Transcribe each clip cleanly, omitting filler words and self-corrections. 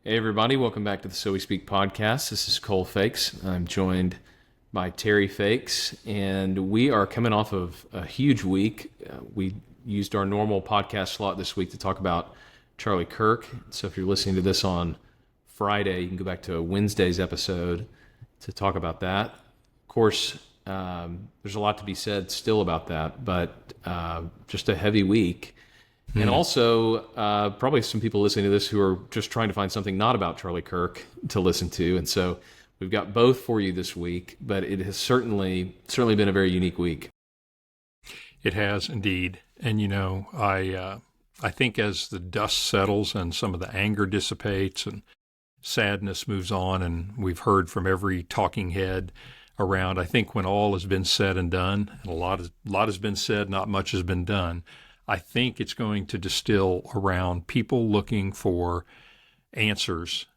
Hey everybody, welcome back to the So We Speak podcast. This is Cole Fakes. I'm joined by Terry Fakes, and we are coming off of a huge week. We used our normal podcast slot this week to talk about Charlie Kirk. So if you're listening to this on Friday, you can go back to Wednesday's episode to talk about that. Of course, there's a lot to be said still about that, but just a heavy week. And also, probably some people listening to this who are just trying to find something not about Charlie Kirk to listen to. And so we've got both for you this week, but it has certainly been a very unique week. It has indeed. And, I think as the dust settles and some of the anger dissipates and sadness moves on, and we've heard from every talking head around, I think when all has been said and done, and a lot has been said, not much has been done, I think it's going to distill around people looking for answers,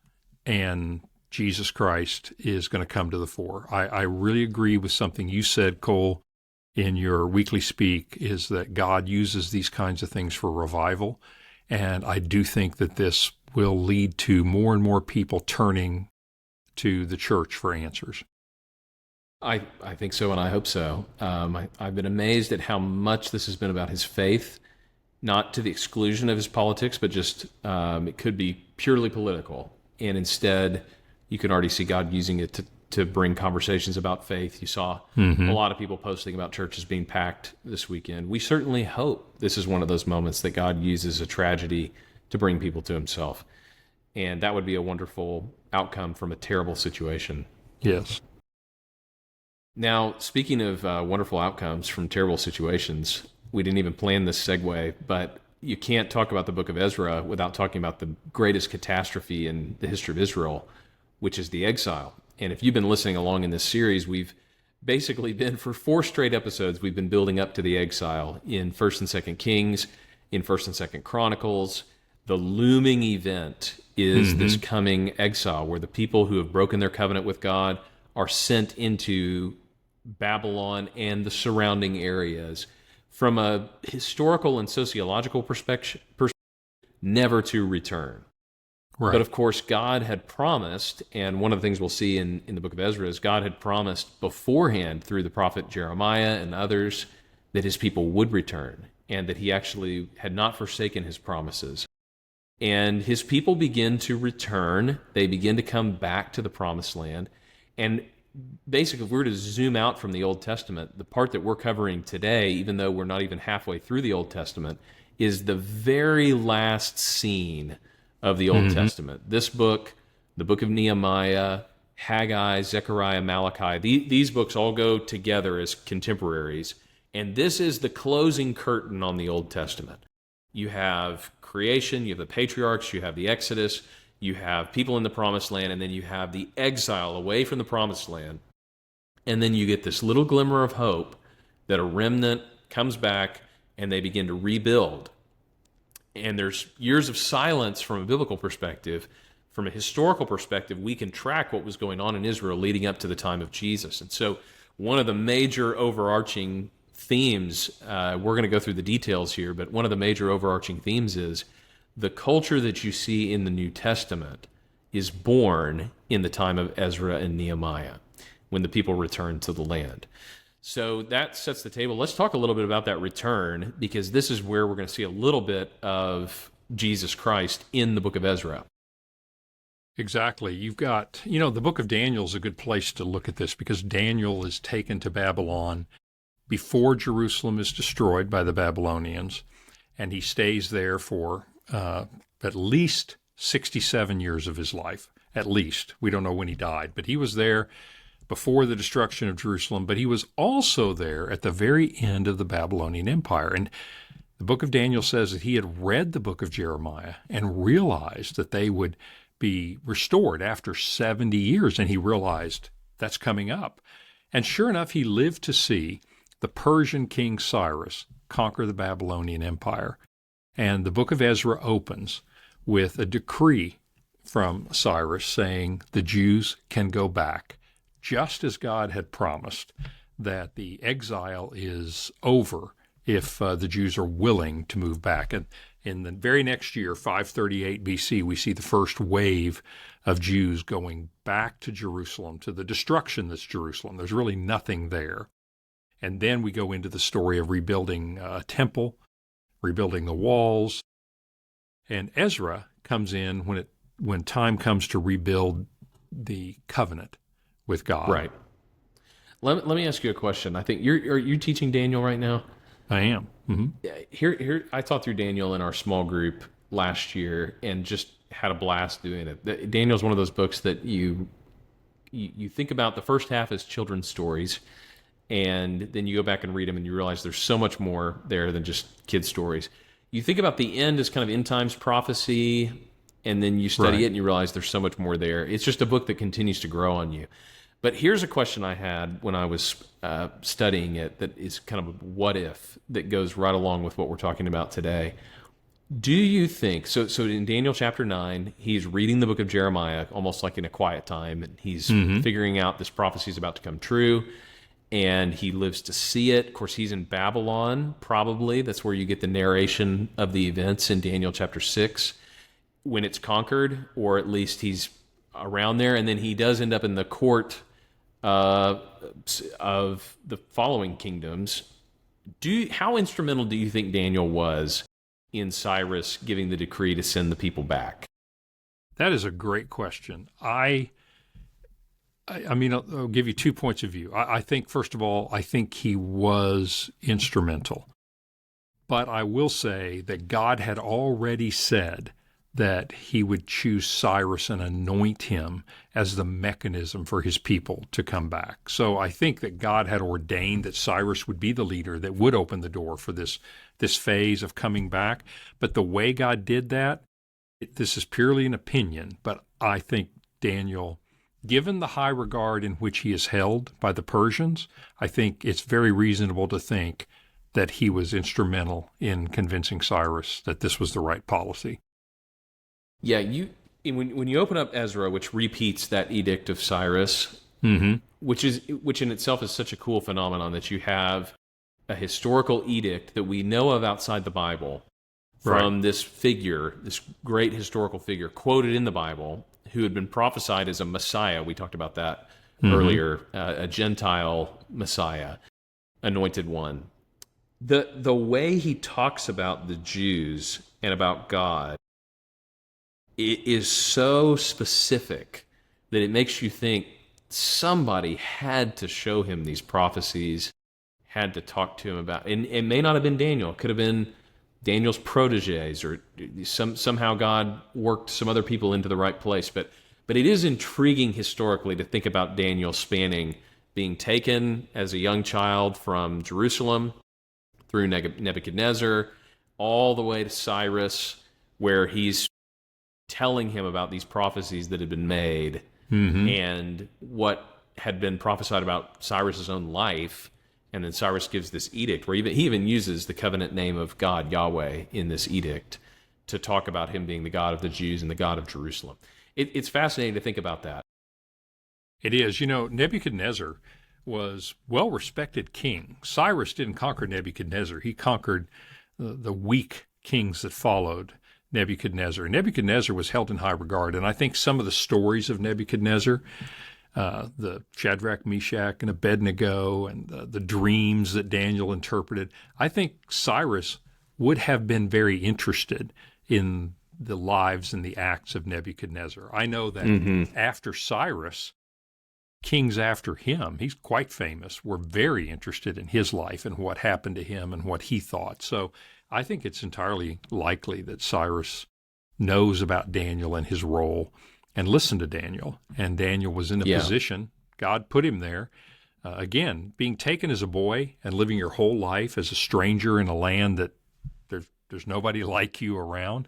and Jesus Christ is going to come to the fore. I really agree with something you said, Cole, in your weekly speak, is that God uses these kinds of things for revival, and I do think that this will lead to more and more people turning to the church for answers. I think so, and I hope so. I've been amazed at how much this has been about his faith, not to the exclusion of his politics, but just it could be purely political. And instead, you can already see God using it to bring conversations about faith. You saw a lot of people posting about churches being packed this weekend. We certainly hope this is one of those moments that God uses a tragedy to bring people to himself. And that would be a wonderful outcome from a terrible situation. Yes. Now, speaking of wonderful outcomes from terrible situations, we didn't even plan this segue, but you can't talk about the book of Ezra without talking about the greatest catastrophe in the history of Israel, which is the exile. And if you've been listening along in this series, we've basically been, for 4 straight episodes, we've been building up to the exile in 1st and 2nd Kings, in 1st and 2nd Chronicles. The looming event is this coming exile where the people who have broken their covenant with God are sent into Babylon and the surrounding areas. From a historical and sociological perspective, never to return. Right. But of course, God had promised, and one of the things we'll see in the book of Ezra is God had promised beforehand through the prophet Jeremiah and others that his people would return, and that he actually had not forsaken his promises. And his people begin to return. They begin to come back to the promised land. And basically, if we were to zoom out from the Old Testament, the part that we're covering today, even though we're not even halfway through the Old Testament, is the very last scene of the Old Testament. This book, the book of Nehemiah, Haggai, Zechariah, Malachi, these books all go together as contemporaries. And this is the closing curtain on the Old Testament. You have creation, you have the patriarchs, you have the Exodus, you have people in the promised land, and then you have the exile away from the promised land. And then you get this little glimmer of hope that a remnant comes back and they begin to rebuild. And there's years of silence from a biblical perspective. From a historical perspective, we can track what was going on in Israel leading up to the time of Jesus. And so one of the major overarching themes, we're going to go through the details here, but one of the major overarching themes is the culture that you see in the New Testament is born in the time of Ezra and Nehemiah, when the people return to the land. So that sets the table. Let's talk a little bit about that return, because this is where we're going to see a little bit of Jesus Christ in the book of Ezra. Exactly. You've got, the book of Daniel is a good place to look at this, because Daniel is taken to Babylon before Jerusalem is destroyed by the Babylonians, and he stays there for at least 67 years of his life. At least. We don't know when he died, but he was there before the destruction of Jerusalem, but he was also there at the very end of the Babylonian Empire. And the book of Daniel says that he had read the book of Jeremiah and realized that they would be restored after 70 years, and he realized that's coming up. And sure enough, he lived to see the Persian king Cyrus conquer the Babylonian Empire. And the book of Ezra opens with a decree from Cyrus saying the Jews can go back, just as God had promised that the exile is over if the Jews are willing to move back. And In the very next year, 538 BC, we see the first wave of Jews going back to Jerusalem, to the destruction that's Jerusalem. There's really nothing there. And then we go into the story of rebuilding a temple, rebuilding the walls. And Ezra comes in when time comes to rebuild the covenant with God. Right. Let me ask you a question. I think are you teaching Daniel right now? I am. Mm-hmm. Yeah. Here, I taught through Daniel in our small group last year and just had a blast doing it. Daniel's one of those books that you think about the first half as children's stories, and then you go back and read them and you realize there's so much more there than just kid stories. You think about the end as kind of end times prophecy, and then you study it and you realize there's so much more there. It's just a book that continues to grow on you. But here's a question I had when I was studying it that is kind of a what if that goes right along with what we're talking about today. Do you think, so in Daniel chapter 9, he's reading the book of Jeremiah almost like in a quiet time, and he's figuring out this prophecy is about to come true, and he lives to see it. Of course, he's in Babylon, probably. That's where you get the narration of the events in Daniel chapter 6 when it's conquered, or at least he's around there, and then he does end up in the court of the following kingdoms. How instrumental do you think Daniel was in Cyrus giving the decree to send the people back? That is a great question. I mean, I'll give you 2 points of view. I think, first of all, I think he was instrumental. But I will say that God had already said that he would choose Cyrus and anoint him as the mechanism for his people to come back. So I think that God had ordained that Cyrus would be the leader that would open the door for this phase of coming back. But the way God did that, this is purely an opinion, but I think Daniel, given the high regard in which he is held by the Persians, I think it's very reasonable to think that he was instrumental in convincing Cyrus that this was the right policy. Yeah, when you open up Ezra, which repeats that edict of Cyrus, which in itself is such a cool phenomenon that you have a historical edict that we know of outside the Bible from this figure, this great historical figure quoted in the Bible, who had been prophesied as a Messiah. We talked about that earlier, a Gentile Messiah, anointed one. The way he talks about the Jews and about God, it is so specific that it makes you think somebody had to show him these prophecies, had to talk to him about, and it may not have been Daniel. It could have been Daniel's proteges, or somehow God worked some other people into the right place. But it is intriguing historically to think about Daniel spanning being taken as a young child from Jerusalem through Nebuchadnezzar all the way to Cyrus, where he's telling him about these prophecies that had been made and what had been prophesied about Cyrus's own life. And then Cyrus gives this edict where he even uses the covenant name of God, Yahweh, in this edict to talk about him being the God of the Jews and the God of Jerusalem. It's fascinating to think about that. It is. You know, Nebuchadnezzar was well-respected king. Cyrus didn't conquer Nebuchadnezzar. He conquered the weak kings that followed Nebuchadnezzar. Nebuchadnezzar was held in high regard, and I think some of the stories of Nebuchadnezzar, the Shadrach, Meshach, and Abednego, and the dreams that Daniel interpreted, I think Cyrus would have been very interested in the lives and the acts of Nebuchadnezzar. I know that after Cyrus, kings after him, he's quite famous, were very interested in his life and what happened to him and what he thought. So I think it's entirely likely that Cyrus knows about Daniel and his role and listened to Daniel. And Daniel was in a position, God put him there. Again, being taken as a boy and living your whole life as a stranger in a land that there's nobody like you around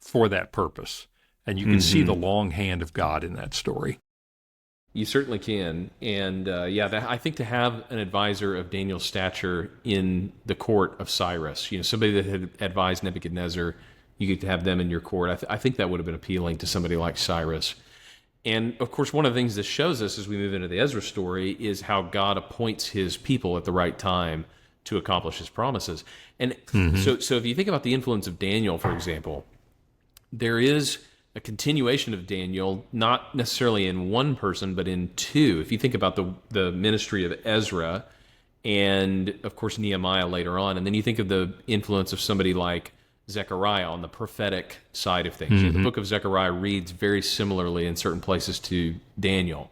for that purpose. And you can see the long hand of God in that story. You certainly can. And I think to have an advisor of Daniel's stature in the court of Cyrus, somebody that had advised Nebuchadnezzar, you get to have them in your court. I think that would have been appealing to somebody like Cyrus. And of course, one of the things this shows us as we move into the Ezra story is how God appoints his people at the right time to accomplish his promises. And so if you think about the influence of Daniel, for example, there is a continuation of Daniel, not necessarily in one person, but in two. If you think about the ministry of Ezra and, of course, Nehemiah later on, and then you think of the influence of somebody like Zechariah on the prophetic side of things. The book of Zechariah reads very similarly in certain places to Daniel.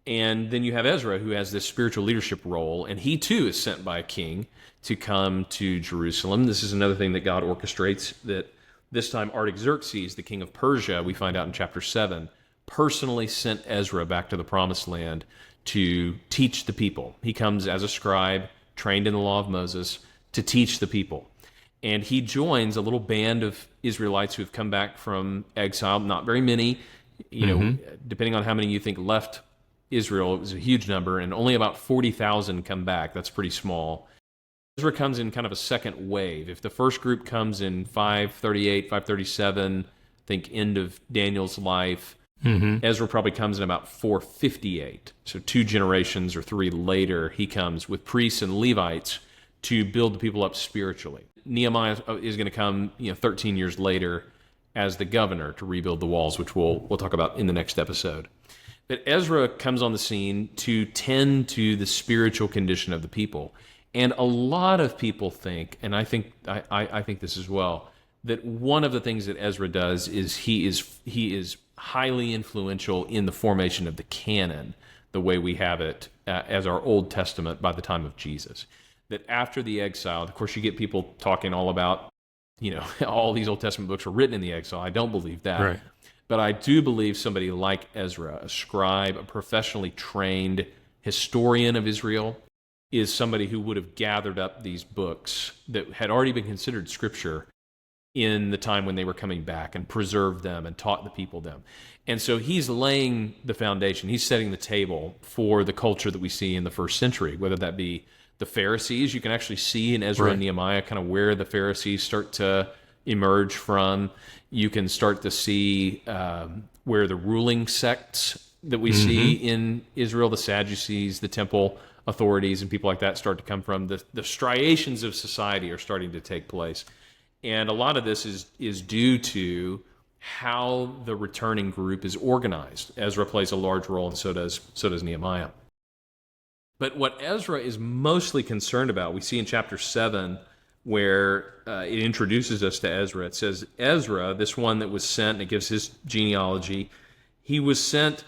And then you have Ezra, who has this spiritual leadership role, and he too is sent by a king to come to Jerusalem. This is another thing that God orchestrates, that this time Artaxerxes, the king of Persia, we find out in chapter 7, personally sent Ezra back to the promised land to teach the people. He comes as a scribe, trained in the law of Moses, to teach the people. And he joins a little band of Israelites who have come back from exile, not very many, depending on how many you think left Israel, it was a huge number, and only about 40,000 come back. That's pretty small. Ezra comes in kind of a second wave. If the first group comes in 538, 537, think end of Daniel's life, Ezra probably comes in about 458. So 2 generations or 3 later, he comes with priests and Levites to build the people up spiritually. Nehemiah is going to come 13 years later as the governor to rebuild the walls, which we'll talk about in the next episode. But Ezra comes on the scene to tend to the spiritual condition of the people. And a lot of people think, and I think this as well, that one of the things that Ezra does is he is highly influential in the formation of the canon, the way we have it as our Old Testament by the time of Jesus. That after the exile, of course, you get people talking all about, all these Old Testament books were written in the exile. I don't believe that. Right. But I do believe somebody like Ezra, a scribe, a professionally trained historian of Israel, is somebody who would have gathered up these books that had already been considered scripture in the time when they were coming back and preserved them and taught the people them. And so he's laying the foundation. He's setting the table for the culture that we see in the first century, whether that be the Pharisees. You can actually see in Ezra and Nehemiah kind of where the Pharisees start to emerge from. You can start to see where the ruling sects that we see in Israel, the Sadducees, the temple authorities, and people like that start to come from. The striations of society are starting to take place. And a lot of this is due to how the returning group is organized. Ezra plays a large role, and so does Nehemiah. But what Ezra is mostly concerned about, we see in chapter 7, where it introduces us to Ezra. It says, Ezra, this one that was sent, and it gives his genealogy, he was sent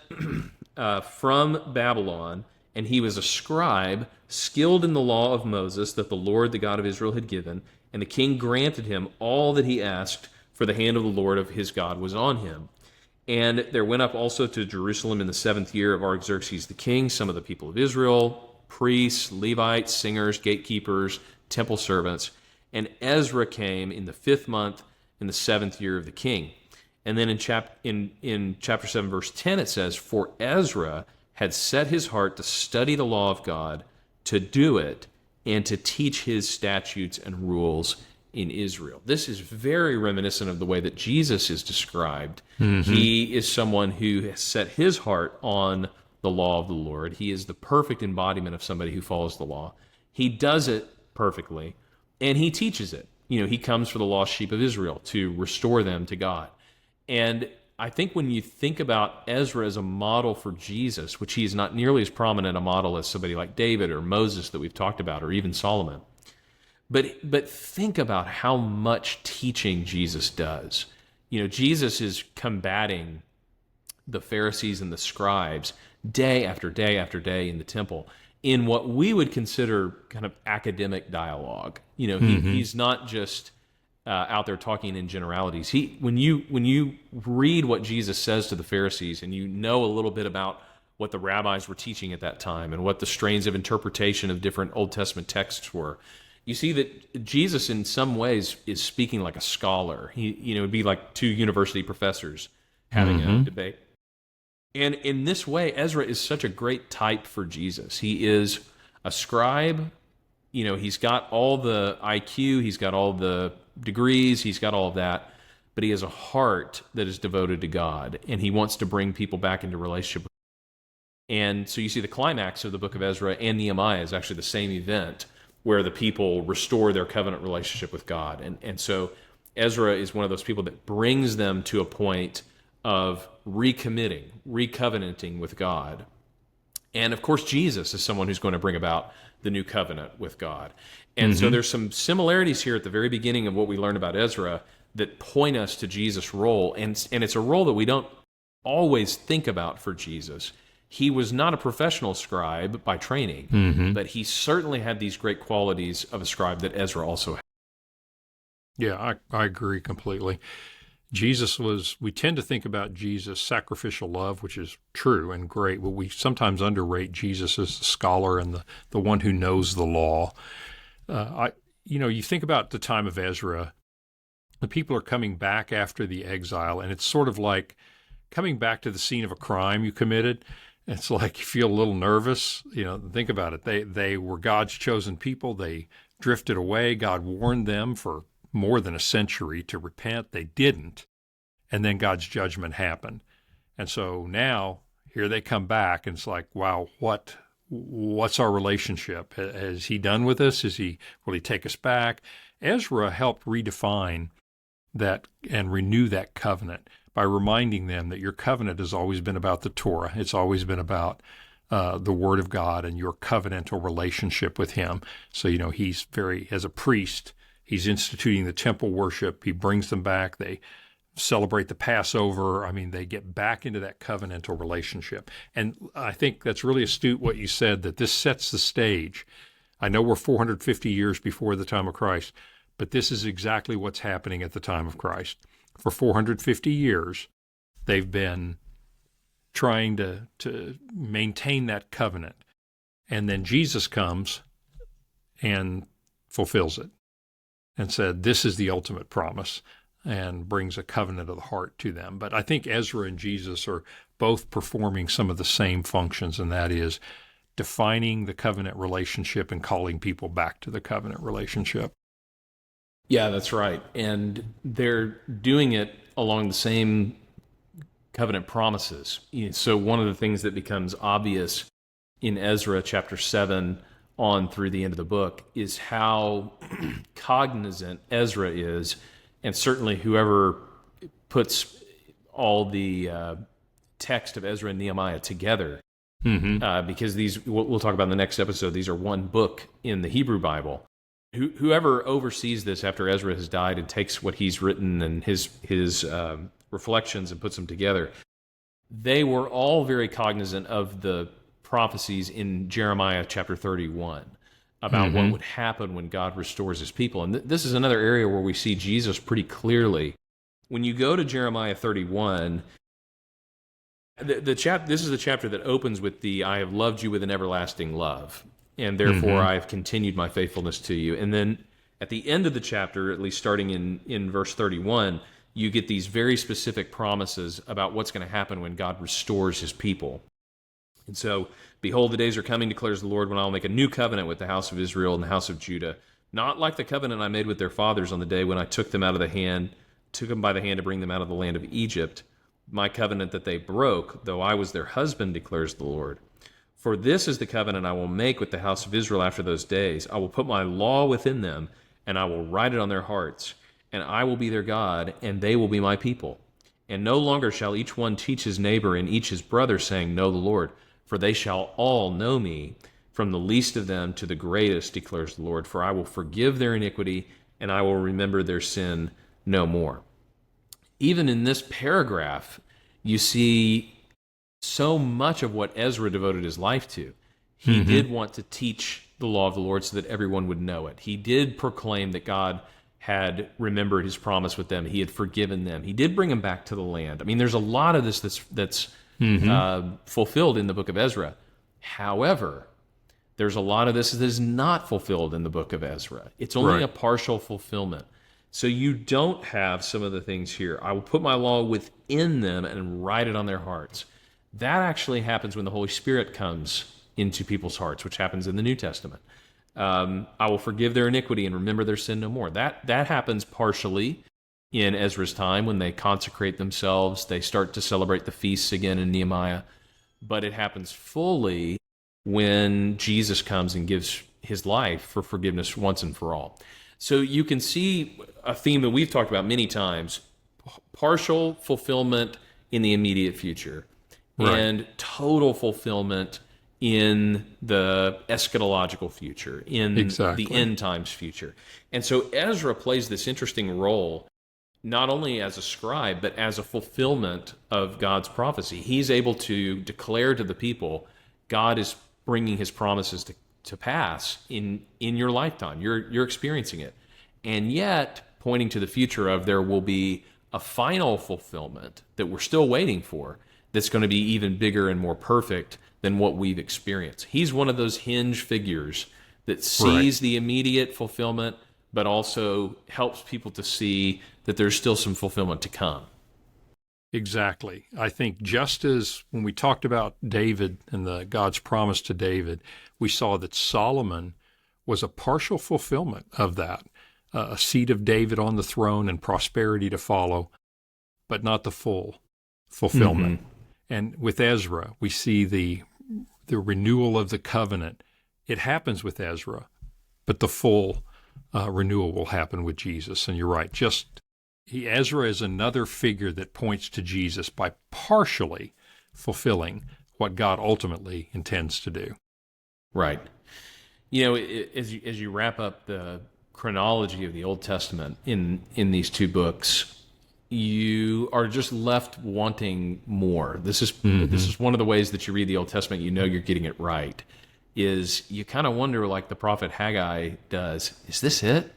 from Babylon, and he was a scribe, skilled in the law of Moses that the Lord, the God of Israel, had given. And the king granted him all that he asked, for the hand of the Lord of his God was on him. And there went up also to Jerusalem in the 7th year of Artaxerxes the king some of the people of Israel, priests, Levites, singers, gatekeepers, temple servants. And Ezra came in the 5th month in the 7th year of the king. And then in chapter 7, verse 10, it says, for Ezra had set his heart to study the law of God, to do it, and to teach his statutes and rules in Israel. This is very reminiscent of the way that Jesus is described. He is someone who has set his heart on the law of the Lord. He is the perfect embodiment of somebody who follows the law. He does it perfectly, and he teaches it. He comes for the lost sheep of Israel to restore them to God. And I think when you think about Ezra as a model for Jesus, which he is not nearly as prominent a model as somebody like David or Moses that we've talked about, or even Solomon, but think about how much teaching Jesus does. Jesus is combating the Pharisees and the scribes day after day after day in the temple in what we would consider kind of academic dialogue. He's not just out there talking in generalities. When you read what Jesus says to the Pharisees, and you know a little bit about what the rabbis were teaching at that time and what the strains of interpretation of different Old Testament texts were, you see that Jesus in some ways is speaking like a scholar. It would be like 2 university professors having a debate. And in this way, Ezra is such a great type for Jesus. He is a scribe. He's got all the IQ, he's got all the degrees, he's got all of that, but he has a heart that is devoted to God, and he wants to bring people back into relationship with God. And so you see the climax of the book of Ezra and Nehemiah is actually the same event, where the people restore their covenant relationship with God. And so Ezra is one of those people that brings them to a point of recommitting, recovenanting with God. And of course, Jesus is someone who's going to bring about the new covenant with God. And so there's some similarities here at the very beginning of what we learn about Ezra that point us to Jesus' role. And it's a role that we don't always think about for Jesus. He was not a professional scribe by training, but he certainly had these great qualities of a scribe that Ezra also had. Yeah, I agree completely. We tend to think about Jesus' sacrificial love, which is true and great, but we sometimes underrate Jesus as the scholar and the one who knows the law. You think about the time of Ezra, the people are coming back after the exile, and it's sort of like coming back to the scene of a crime you committed. It's like you feel a little nervous. Think about it. They were God's chosen people. They drifted away. God warned them for more than a century to repent. They didn't. And then God's judgment happened. And so now here they come back, and it's like, wow, what's our relationship? Has he done with us? Will he take us back? Ezra helped redefine that and renew that covenant by reminding them that your covenant has always been about the Torah. It's always been about the Word of God and your covenantal relationship with him. So, he's as a priest, he's instituting the temple worship. He brings them back. They celebrate the Passover. They get back into that covenantal relationship. And I think that's really astute what you said, that this sets the stage. I know we're 450 years before the time of Christ, but this is exactly what's happening at the time of Christ. For 450 years, they've been trying to maintain that covenant. And then Jesus comes and fulfills it and said, this is the ultimate promise, and brings a covenant of the heart to them. But I think Ezra and Jesus are both performing some of the same functions, and that is defining the covenant relationship and calling people back to the covenant relationship. Yeah, that's right. And they're doing it along the same covenant promises. So one of the things that becomes obvious in Ezra chapter 7 on through the end of the book is how cognizant Ezra is, and certainly whoever puts all the text of Ezra and Nehemiah together, because we'll talk about in the next episode, these are one book in the Hebrew Bible. Whoever oversees this after Ezra has died and takes what he's written and his reflections and puts them together, they were all very cognizant of the prophecies in Jeremiah chapter 31 about what would happen when God restores his people. And this is another area where we see Jesus pretty clearly. When you go to Jeremiah 31, this is the chapter that opens with the "I have loved you with an everlasting love, and therefore I have continued my faithfulness to you." And then at the end of the chapter, at least starting in verse 31, you get these very specific promises about what's going to happen when God restores his people. And so, "Behold, the days are coming, declares the Lord, when I will make a new covenant with the house of Israel and the house of Judah, not like the covenant I made with their fathers on the day when I took them by the hand to bring them out of the land of Egypt, my covenant that they broke, though I was their husband, declares the Lord. For this is the covenant I will make with the house of Israel after those days. I will put my law within them, and I will write it on their hearts, and I will be their God, and they will be my people. And no longer shall each one teach his neighbor and each his brother, saying, Know the Lord, for they shall all know me, from the least of them to the greatest, declares the Lord. For I will forgive their iniquity, and I will remember their sin no more." Even in this paragraph, you see so much of what Ezra devoted his life to. He did want to teach the law of the Lord so that everyone would know it. He did proclaim that God had remembered his promise with them. He had forgiven them. He did bring them back to the land. There's a lot of this that's fulfilled in the book of Ezra. However, there's a lot of this that is not fulfilled in the book of Ezra. It's only a partial fulfillment. So you don't have some of the things here. I will put my law within them and write it on their hearts. That actually happens when the Holy Spirit comes into people's hearts, which happens in the New Testament. I will forgive their iniquity and remember their sin no more. That happens partially in Ezra's time when they consecrate themselves. They start to celebrate the feasts again in Nehemiah. But it happens fully when Jesus comes and gives his life for forgiveness once and for all. So you can see a theme that we've talked about many times: partial fulfillment in the immediate future, Right. and total fulfillment in the eschatological future, in the Exactly. end times future. And so Ezra plays this interesting role, not only as a scribe, but as a fulfillment of God's prophecy. He's able to declare to the people, God is bringing his promises to pass in your lifetime. You're experiencing it. And yet, pointing to the future of, there will be a final fulfillment that we're still waiting for, that's going to be even bigger and more perfect than what we've experienced. He's one of those hinge figures that Right. sees the immediate fulfillment, but also helps people to see that there's still some fulfillment to come. Exactly. I think just as when we talked about David and God's promise to David, we saw that Solomon was a partial fulfillment of that, a seed of David on the throne and prosperity to follow, but not the full fulfillment. Mm-hmm. And with Ezra, we see the renewal of the covenant. It happens with Ezra, but the full renewal will happen with Jesus. And you're right. Ezra is another figure that points to Jesus by partially fulfilling what God ultimately intends to do. Right. You know, as you wrap up the chronology of the Old Testament in these two books, you are just left wanting more. This is one of the ways that you read the Old Testament, you know you're getting it right, is you kind of wonder, like the prophet Haggai does, is this it?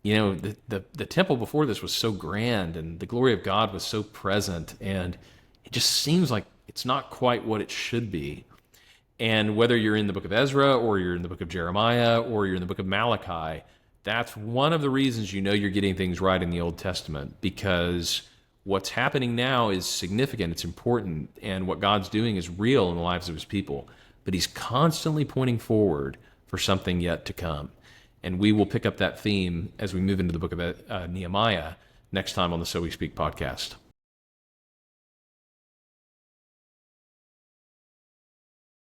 You know, the temple before this was so grand, and the glory of God was so present, and it just seems like it's not quite what it should be. And whether you're in the book of Ezra, or you're in the book of Jeremiah, or you're in the book of Malachi, that's one of the reasons you know you're getting things right in the Old Testament, because what's happening now is significant, it's important, and what God's doing is real in the lives of his people. But he's constantly pointing forward for something yet to come. And we will pick up that theme as we move into the book of Nehemiah next time on the So We Speak podcast.